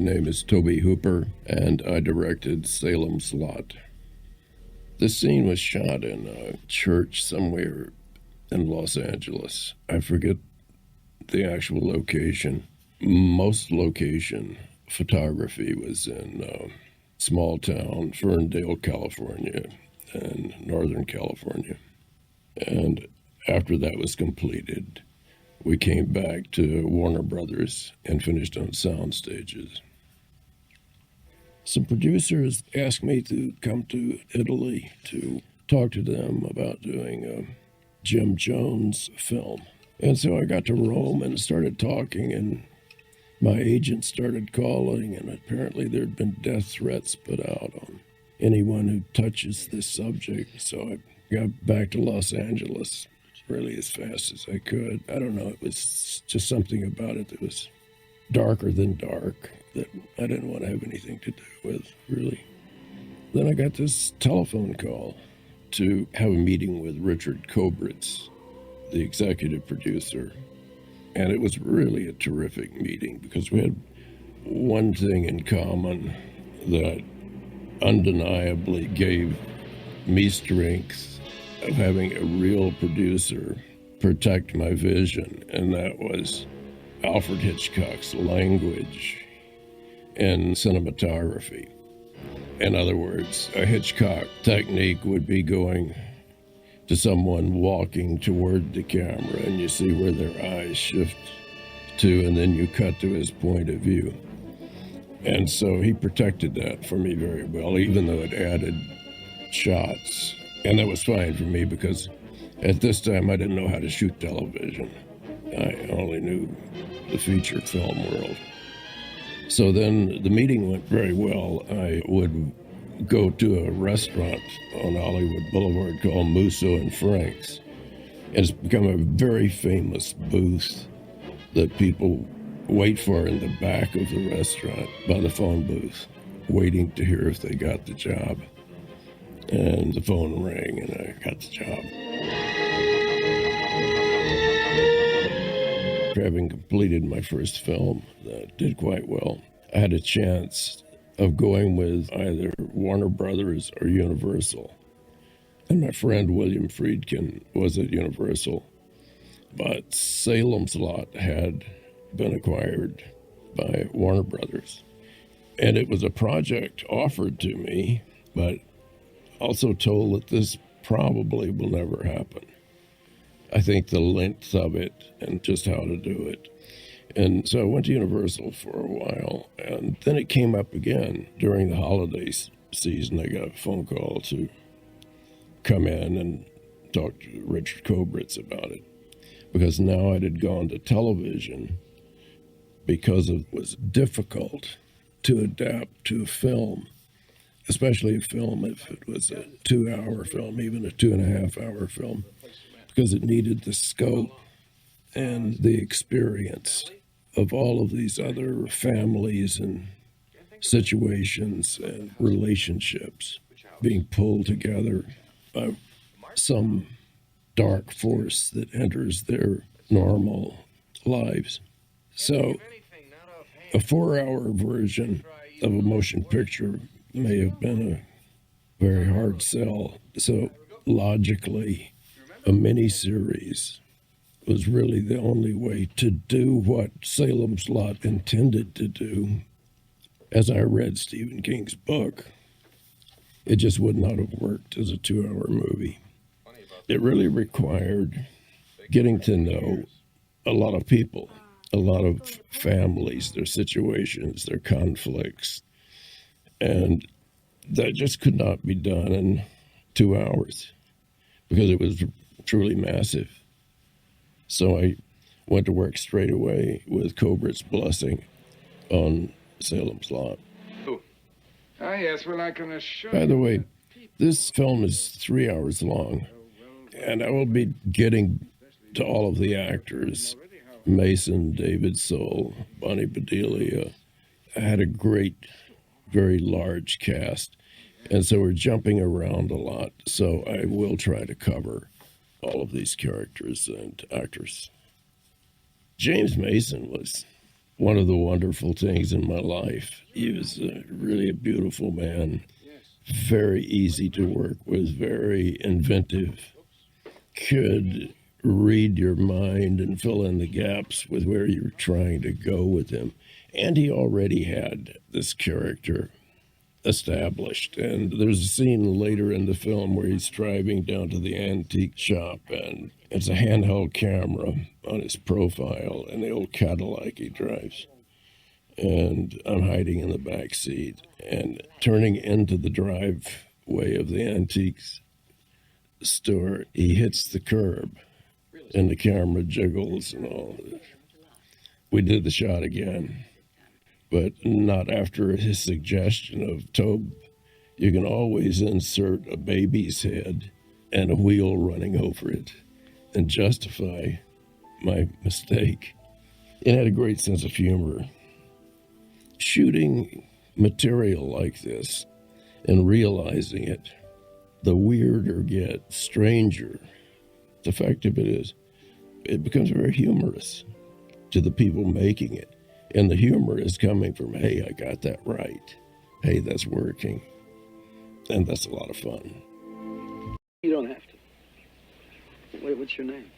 name is Tobe Hooper, and I directed Salem's Lot. The scene was shot in a church somewhere in Los Angeles. I forget the actual location. Most location photography was in small town, Ferndale, California, and Northern California. And after that was completed, we came back to Warner Brothers and finished on sound stages. Some producers asked me to come to Italy to talk to them about doing a Jim Jones film. And so I got to Rome and started talking, and my agent started calling, and apparently there'd been death threats put out on anyone who touches this subject. So I got back to Los Angeles really as fast as I could. I don't know, it was just something about it that was darker than dark that I didn't want to have anything to do with, really. Then I got this telephone call to have a meeting with Richard Kobritz, the executive producer. And it was really a terrific meeting because we had one thing in common that undeniably gave me strength of having a real producer protect my vision, and that was Alfred Hitchcock's language and cinematography. In other words, a Hitchcock technique would be going to someone walking toward the camera, and you see where their eyes shift to, and then you cut to his point of view. And so he protected that for me very well, even though it added shots. And that was fine for me because at this time I didn't know how to shoot television. I only knew the feature film world. So then the meeting went very well. I would go to a restaurant on Hollywood Boulevard called Musso and Frank's. And it's become a very famous booth that people wait for in the back of the restaurant by the phone booth, waiting to hear if they got the job. And the phone rang and I got the job. Having completed my first film that did quite well, I had a chance of going with either Warner Brothers or Universal. And my friend William Friedkin was at Universal, but Salem's Lot had been acquired by Warner Brothers. And it was a project offered to me, but also told that this probably will never happen. I think the length of it and just how to do it. And so I went to Universal for a while, and then it came up again during the holiday season. I got a phone call to come in and talk to Richard Kobritz about it, because now it had gone to television because it was difficult to adapt to a film, especially a film if it was a 2-hour film, even a 2.5-hour film, because it needed the scope and the experience of all of these other families and situations and relationships being pulled together by some dark force that enters their normal lives. So a 4-hour version of a motion picture may have been a very hard sell. So logically, a miniseries was really the only way to do what Salem's Lot intended to do. As I read Stephen King's book, it just would not have worked as a 2-hour movie. It really required getting to know a lot of people, a lot of families, their situations, their conflicts. And that just could not be done in 2 hours because it was truly massive. So I went to work straight away with Kobritz's blessing on Salem's Lot. Ah, yes, well, I can assure you. By the way, this film is 3 hours long, and I will be getting to all of the actors, Mason, David Soul, Bonnie Bedelia. I had a great, very large cast, and so we're jumping around a lot, so I will try to cover all of these characters and actors. James Mason was one of the wonderful things in my life. He was really a beautiful man, very easy to work with, very inventive, could read your mind and fill in the gaps with where you're trying to go with him. And he already had this character established. And there's a scene later in the film where he's driving down to the antique shop, and it's a handheld camera on his profile and the old Cadillac he drives. And I'm hiding in the back seat, and turning into the driveway of the antiques store, he hits the curb and the camera jiggles and all. We did the shot again, but not after his suggestion of tobe. You can always insert a baby's head and a wheel running over it and justify my mistake. It had a great sense of humor. Shooting material like this and realizing it, the weirder it gets, stranger the fact of it is, it becomes very humorous to the people making it. And the humor is coming from, hey, I got that right. Hey, that's working. And that's a lot of fun. You don't have to. Wait, what's your name?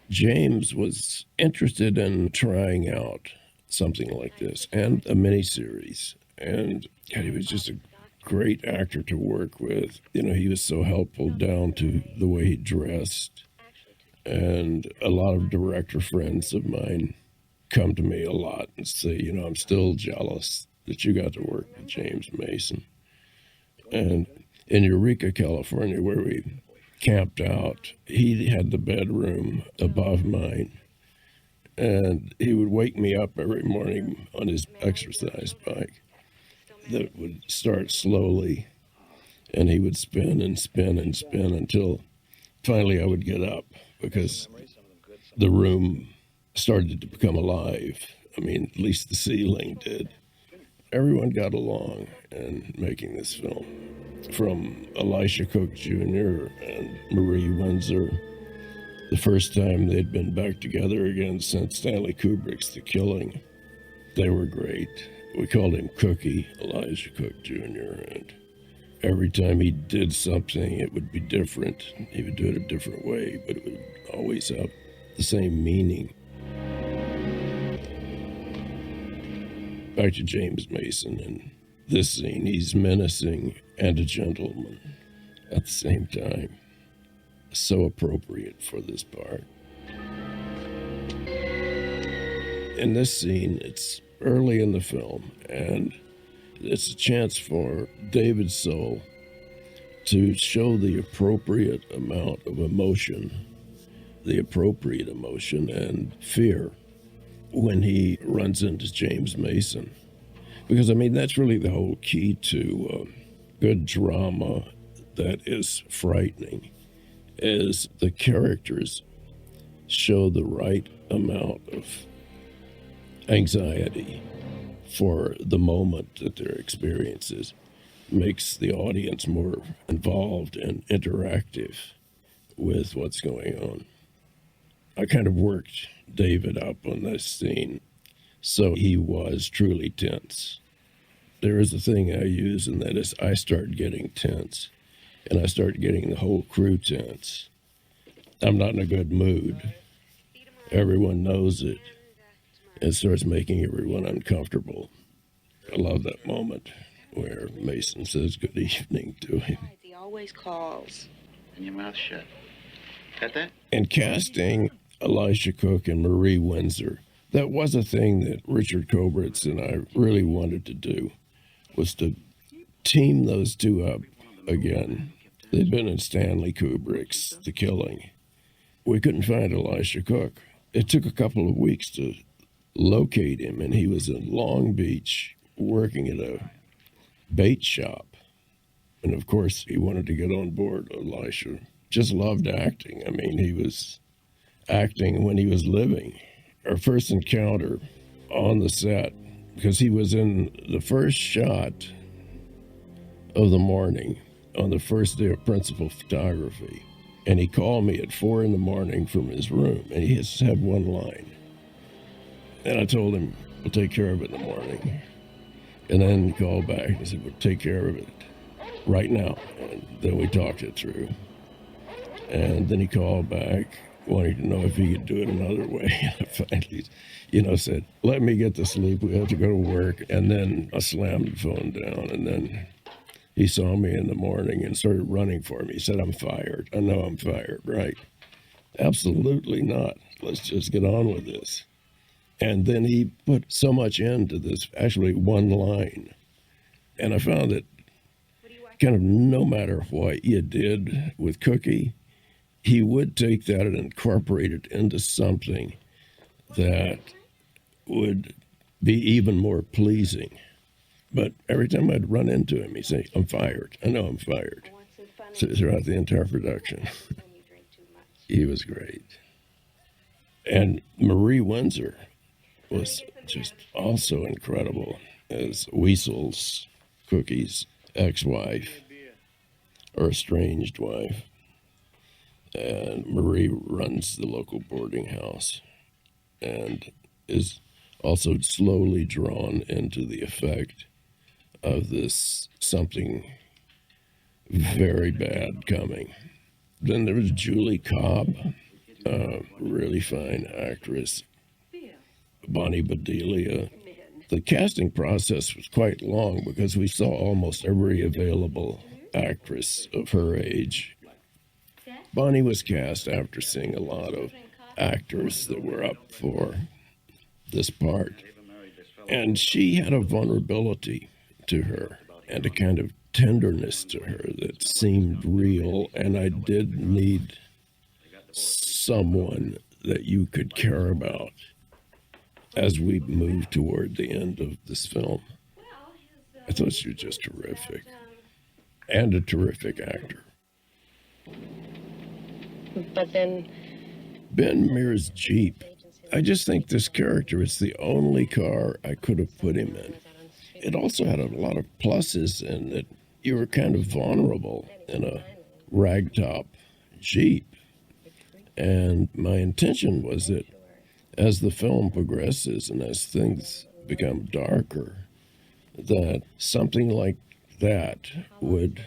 James was interested in trying out something like this and a miniseries. And God, he was just a great actor to work with. You know, he was so helpful down to the way he dressed. And a lot of director friends of mine come to me a lot and say, you know, I'm still jealous that you got to work with James Mason. And in Eureka, California, where we camped out, he had the bedroom above mine. And he would wake me up every morning on his exercise bike that would start slowly. And he would spin and spin and spin until finally I would get up, because the room started to become alive. I mean, at least the ceiling did. Everyone got along in making this film, from Elisha Cook Jr. and Marie Windsor. The first time they'd been back together again since Stanley Kubrick's The Killing. They were great. We called him Cookie, Elisha Cook Jr., and every time he did something, it would be different. He would do it a different way, but it would always have the same meaning. Back to James Mason in this scene. He's menacing and a gentleman at the same time. So appropriate for this part. In this scene, it's early in the film, and it's a chance for David's soul to show the appropriate amount of emotion, the appropriate emotion and fear when he runs into James Mason. Because, I mean, that's really the whole key to good drama that is frightening, is the characters show the right amount of anxiety for the moment that their experience is. Makes the audience more involved and interactive with what's going on. I kind of worked David up on this scene, so he was truly tense. There is a thing I use, and that is I start getting tense, and I start getting the whole crew tense. I'm not in a good mood. Everyone knows it. It starts making everyone uncomfortable. I love that moment where Mason says good evening to him. He always calls. And your mouth shut. Got that? And casting Elisha Cook and Marie Windsor, that was a thing that Richard Kobritz and I really wanted to do, was to team those two up again. They'd been in Stanley Kubrick's The Killing. We couldn't find Elisha Cook. It took a couple of weeks to locate him, and he was in Long Beach working at a bait shop. And of course, he wanted to get on board. Elisha just loved acting. I mean, he was acting when he was living. Our first encounter on the set, because he was in the first shot of the morning on the first day of principal photography. And he called me at 4 a.m. from his room, and he just had one line. And I told him, we'll take care of it in the morning. And then he called back and said, we'll take care of it right now. And then we talked it through. And then he called back, wanting to know if he could do it another way. And I finally, said, let me get to sleep. We have to go to work. And then I slammed the phone down. And then he saw me in the morning and started running for me. He said, I'm fired. I know I'm fired, right? Absolutely not. Let's just get on with this. And then he put so much into this, actually one line. And I found that kind of no matter what you did with Cookie, he would take that and incorporate it into something that would be even more pleasing. But every time I'd run into him, he'd say, I'm fired. I know I'm fired. So throughout the entire production, he was great. And Marie Windsor was just also incredible as Weasel's, Cookie's ex-wife, or estranged wife. And Marie runs the local boarding house and is also slowly drawn into the effect of this something very bad coming. Then there was Julie Cobb, a really fine actress, Bonnie Bedelia. The casting process was quite long because we saw almost every available actress of her age. Bonnie was cast after seeing a lot of actors that were up for this part. And she had a vulnerability to her and a kind of tenderness to her that seemed real. And I did need someone that you could care about as we moved toward the end of this film. I thought she was just terrific and a terrific actor. But then Ben Mears' Jeep. I just think this character is the only car I could have put him in. It also had a lot of pluses in that you were kind of vulnerable in a ragtop Jeep. And my intention was that as the film progresses and as things become darker, that something like that would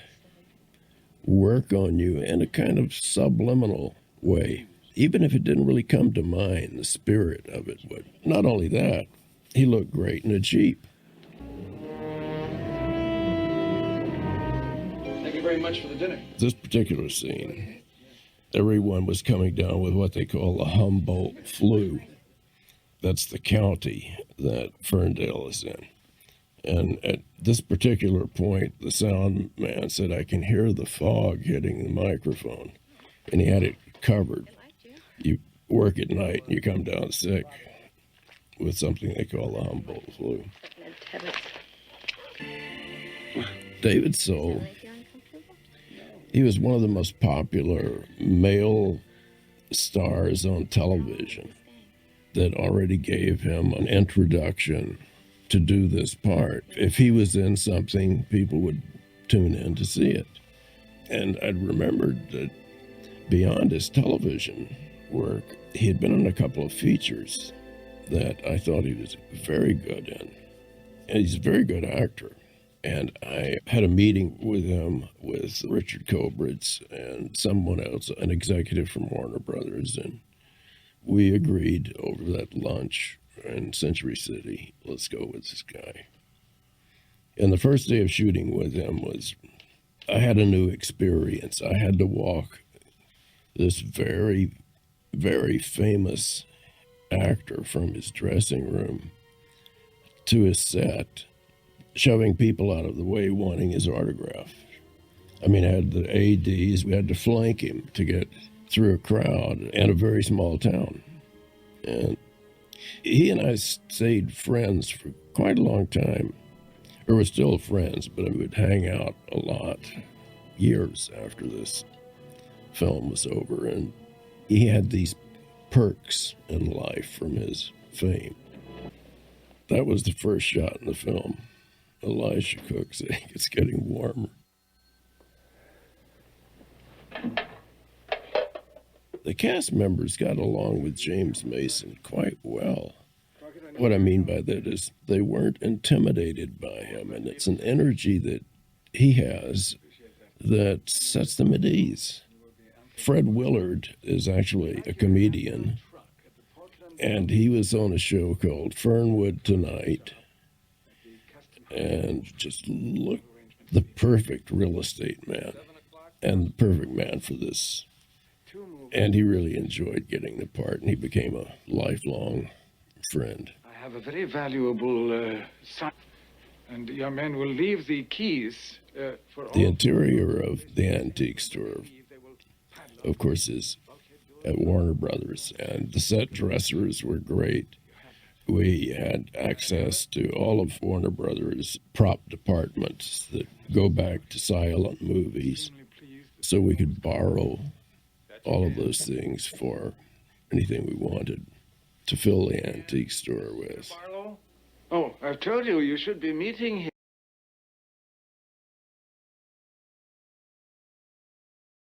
work on you in a kind of subliminal way. Even if it didn't really come to mind, the spirit of it would. Not only that, he looked great in a Jeep. Thank you very much for the dinner. This particular scene, everyone was coming down with what they call the Humboldt flu. That's the county that Ferndale is in. And at this particular point, the sound man said, I can hear the fog hitting the microphone. And he had it covered. You work at night and you come down sick with something they call the Humboldt flu. David Soul, he was one of the most popular male stars on television that already gave him an introduction to do this part. If he was in something, people would tune in to see it. And I'd remembered that beyond his television work, he had been in a couple of features that I thought he was very good in. And he's a very good actor. And I had a meeting with him with Richard Cobritz and someone else, an executive from Warner Brothers, and we agreed over that lunch in Century City, let's go with this guy. And the first day of shooting with him was, I had a new experience. I had to walk this very, very famous actor from his dressing room to his set, shoving people out of the way wanting his autograph. I mean, I had the ADs, we had to flank him to get through a crowd in a very small town. And he and I stayed friends for quite a long time. We were still friends, but we would hang out a lot years after this film was over. And he had these perks in life from his fame. That was the first shot in the film. Elisha Cook saying, it's getting warmer. The cast members got along with James Mason quite well. what I mean by that is they weren't intimidated by him, and it's an energy that he has that sets them at ease. Fred Willard is actually a comedian, and he was on a show called Fernwood Tonight, and just look, the perfect real estate man and the perfect man for this. And he really enjoyed getting the part, and he became a lifelong friend. I have a very valuable sign, and your men will leave the keys for all. The interior of the antique store, of course, is at Warner Brothers, and the set dressers were great. We had access to all of Warner Brothers' prop departments that go back to silent movies, so we could borrow all of those things for anything we wanted to fill the antique store with. Oh, I've told you, you should be meeting him.